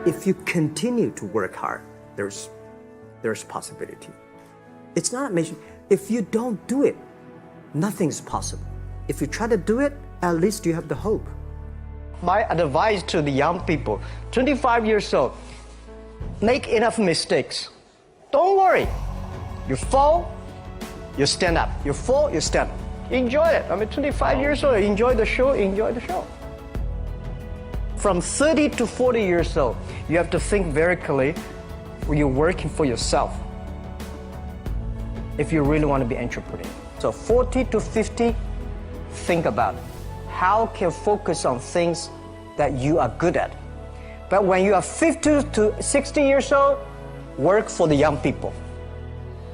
if you continue to work hard, there's possibility. It's not a mission. If you don't do it, nothing's possible. If you try to do it, at least you have the hope. My advice to the young people, 25 years old, make enough mistakes. Don't worry. You fall, you stand up. You fall, you stand up. Enjoy it. 25 years old, enjoy the show. From 30 to 40 years old, you have to think very clearly when you're working for yourself. If you really want to be an entrepreneur. So 40 to 50, think about how can you focus on things that you are good at. But when you are 50 to 60 years old, work for the young people.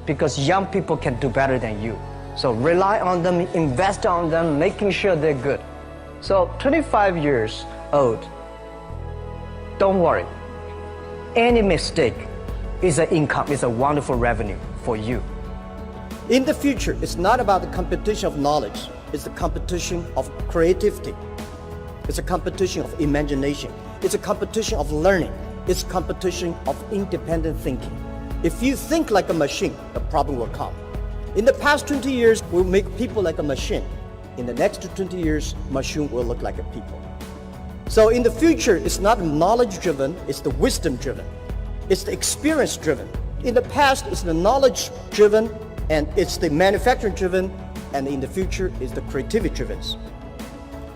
Because young people can do better than you. So rely on them, invest on them, making sure they're good. So 25 years old, don't worry. Any mistake is an income, is a wonderful revenue for you. In the future, it's not about the competition of knowledge. It's the competition of creativity. It's a competition of imagination. It's a competition of learning. It's a competition of independent thinking. If you think like a machine, the problem will come. In the past 20 years, we'll make people like a machine. In the next 20 years, machine will look like a people. So in the future, it's not knowledge-driven, it's the wisdom-driven. It's the experience-driven. In the past, it's the knowledge-driven, and it's the manufacturing-driven, and in the future, it's the creativity-driven.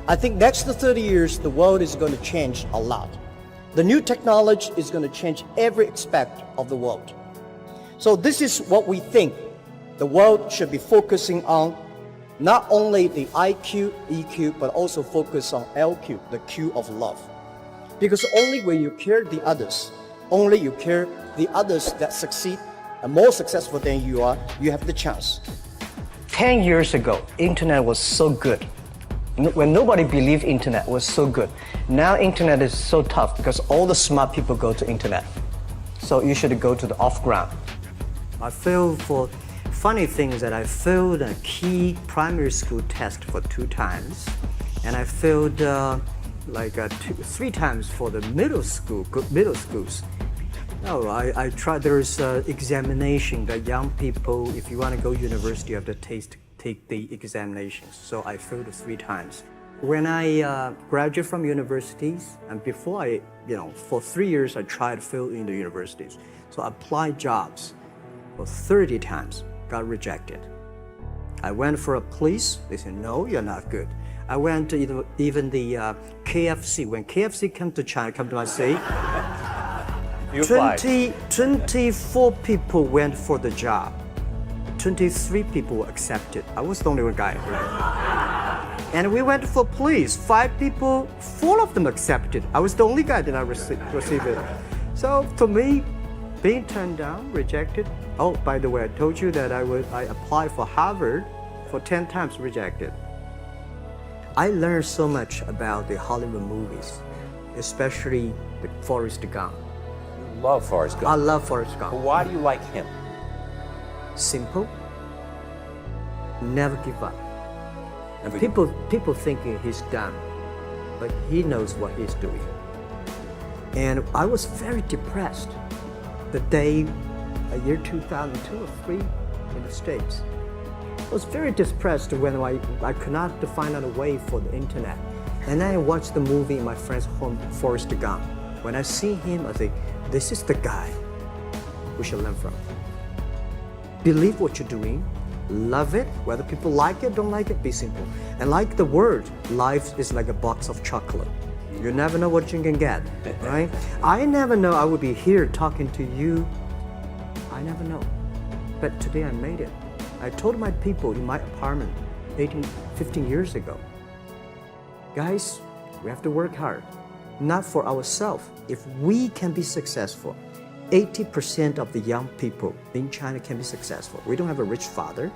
I think next 30 years, the world is going to change a lot. The new technology is going to change every aspect of the world. So this is what we think the world should be focusing on, not only the IQ, EQ, but also focus on LQ, the Q of love. Because only when you care the others, only you care the others that succeed and more successful than you are, you have the chance. 10 years ago, internet was so good. When nobody believed internet was so good. Now internet is so tough because all the smart people go to internet. So you should go to the off-ground. I failed for funny thing is that I failed a key primary school test for 2 times, and I failed 3 times for the middle schools. No, I tried. There's examination that young people, if you want to go university, you have to take the examinations. So I failed 3 times. When I graduated from universities, and before for 3 years I tried to fill in the universities. So I applied jobs for 30 times, got rejected. I went for a police, they said, no, you're not good. I went to even the KFC. When KFC came to China, come to my city, 24 people went for the job. 23 people were accepted. I was the only one guy. And we went for police. 5 people, 4 of them accepted. I was the only guy that I received it. So to me, being turned down, rejected. Oh, by the way, I told you that I applied for Harvard for 10 times, rejected. I learned so much about the Hollywood movies, especially the Forrest Gump. You love Forrest Gump. I love Forrest Gump. But why do you like him? Simple. Never give up. People thinking he's done, but he knows what he's doing. And I was very depressed the day, year 2002 or 3 in the States. I was very depressed when I could not find out a way for the internet. And then I watched the movie in my friend's home, Forrest Gump. When I see him, I think, this is the guy we should learn from. Believe what you're doing, love it, whether people like it, don't like it, be simple. And like the word, life is like a box of chocolate. You never know what you can get, right? I never know I would be here talking to you. I never know. But today I made it. I told my people in my apartment 15 years ago, guys, we have to work hard, not for ourselves. If we can be successful, 80% of the young people in China can be successful. We don't have a rich father,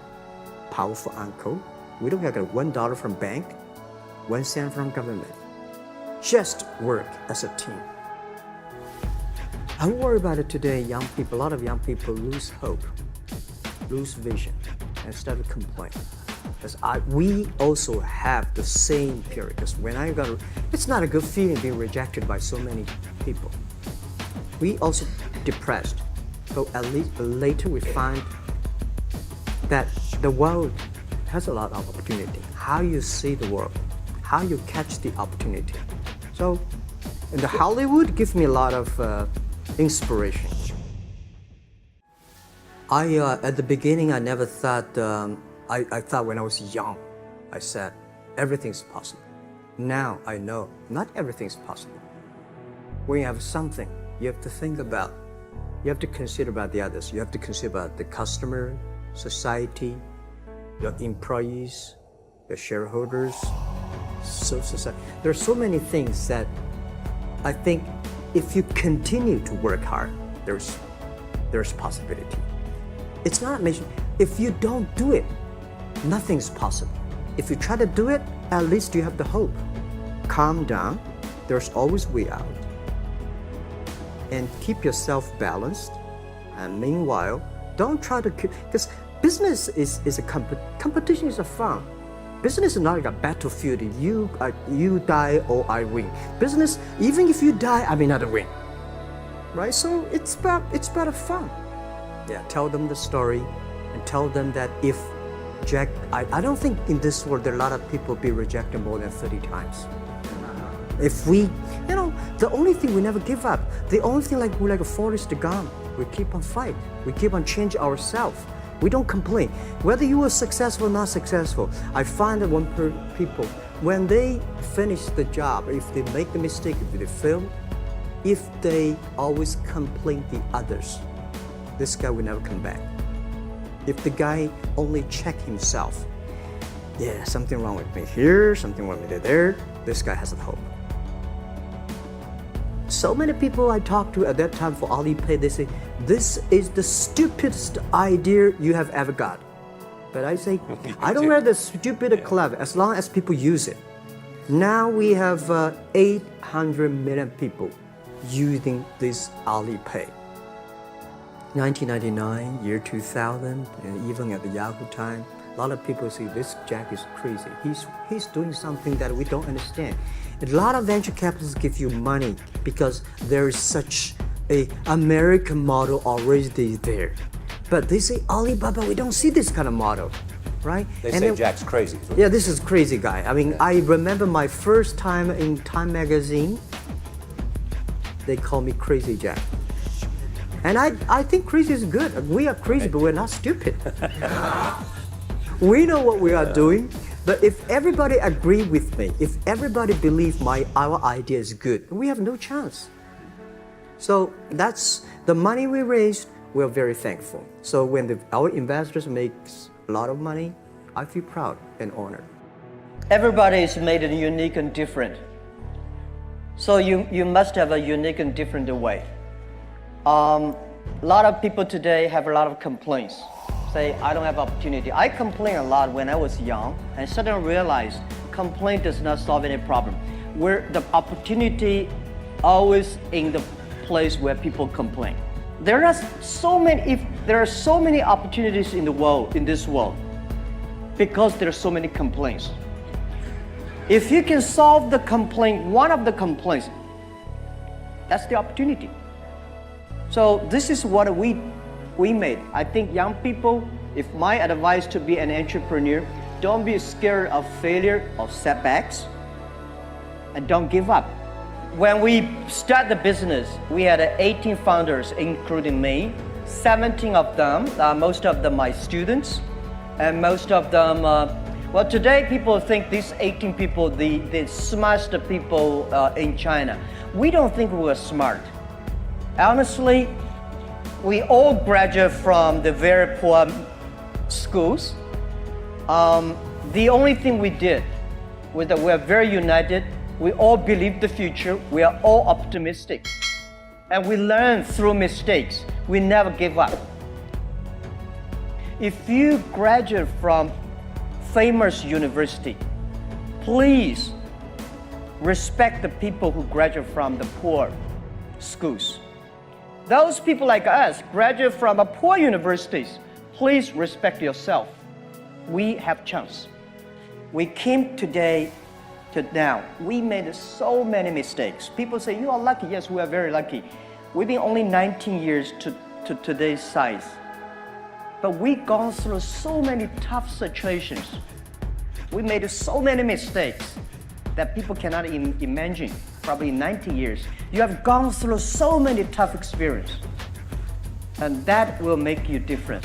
powerful uncle. We don't have $1 from bank, 1 cent from government. Just work as a team. I worry about it today, young people. A lot of young people lose hope, lose vision, and start to complain. Because we also have the same period. Because when it's not a good feeling being rejected by so many people. we also depressed. But at least later we find that the world has a lot of opportunity. How you see the world, how you catch the opportunity. So, in the Hollywood gives me a lot of inspiration. At the beginning, I never thought, I thought when I was young, I said, everything's possible. Now I know not everything's possible. When you have something, you have to think about, you have to consider about the others. You have to consider about the customer, society, your employees, your shareholders, society. There are so many things that I think if you continue to work hard, there's possibility. It's not amazing. If you don't do it, nothing's possible. If you try to do it, at least you have the hope. Calm down. There's always way out. And keep yourself balanced. And meanwhile, don't try to, because business is a competition is a fun. Business is not like a battlefield. You die or I win. Business, even if you die, I may not win. Right? So it's about fun. Yeah, tell them the story and tell them that if Jack, I don't think in this world there are a lot of people be rejected more than 30 times. If we, the only thing we never give up, the only thing we're like a Forrest Gump, we keep on fight, we keep on changing ourselves. We don't complain. Whether you are successful or not successful, I find that people, when they finish the job, if they make the mistake, if they fail, if they always complain the others, this guy will never come back. If the guy only check himself, yeah, something wrong with me here, something wrong with me there, this guy has a hope. So many people I talked to at that time for Alipay, they say, this is the stupidest idea you have ever got. But I say, I don't wear the stupid clever as long as people use it. Now we have 800 million people using this Alipay. 1999, year 2000, and even at the Yahoo time, a lot of people say this Jack is crazy. He's doing something that we don't understand. A lot of venture capitalists give you money because there is such a American model already there. But they say, Alibaba, we don't see this kind of model, right? They say Jack's crazy. Yeah, this is crazy guy. I mean, I remember my first time in Time magazine, they call me Crazy Jack. And I think crazy is good. We are crazy, but we're not stupid. We know what we are doing. But if everybody agree with me, if everybody believe our idea is good, we have no chance. So that's the money we raised. We're very thankful. So when our investors make a lot of money, I feel proud and honored. Everybody is made unique and different. So you must have a unique and different way. A lot of people today have a lot of complaints. Say, I don't have opportunity. I complained a lot when I was young and suddenly realized complaint does not solve any problem. Where the opportunity always in the place where people complain. There are so many opportunities in this world, because there are so many complaints. If you can solve the complaint, one of the complaints, that's the opportunity. So this is what we made. I think young people, if my advice to be an entrepreneur, don't be scared of failure or setbacks, and don't give up. When we start the business, we had 18 founders, including me. 17 of them, most of them my students, and most of them, well, today people think these 18 people, the smartest people in China. We don't think we are smart. Honestly, we all graduate from the very poor schools. The only thing we did was that we are very united. We all believe the future. We are all optimistic. And we learn through mistakes. We never give up. If you graduate from famous university, please respect the people who graduate from the poor schools. Those people like us graduate from poor universities, please respect yourself. We have chance. We came today to now. We made so many mistakes. People say, you are lucky. Yes, we are very lucky. We've been only 19 years to today's size. But we've gone through so many tough situations. We made so many mistakes that people cannot imagine. Probably in 90 years, you have gone through so many tough experiences. And that will make you different.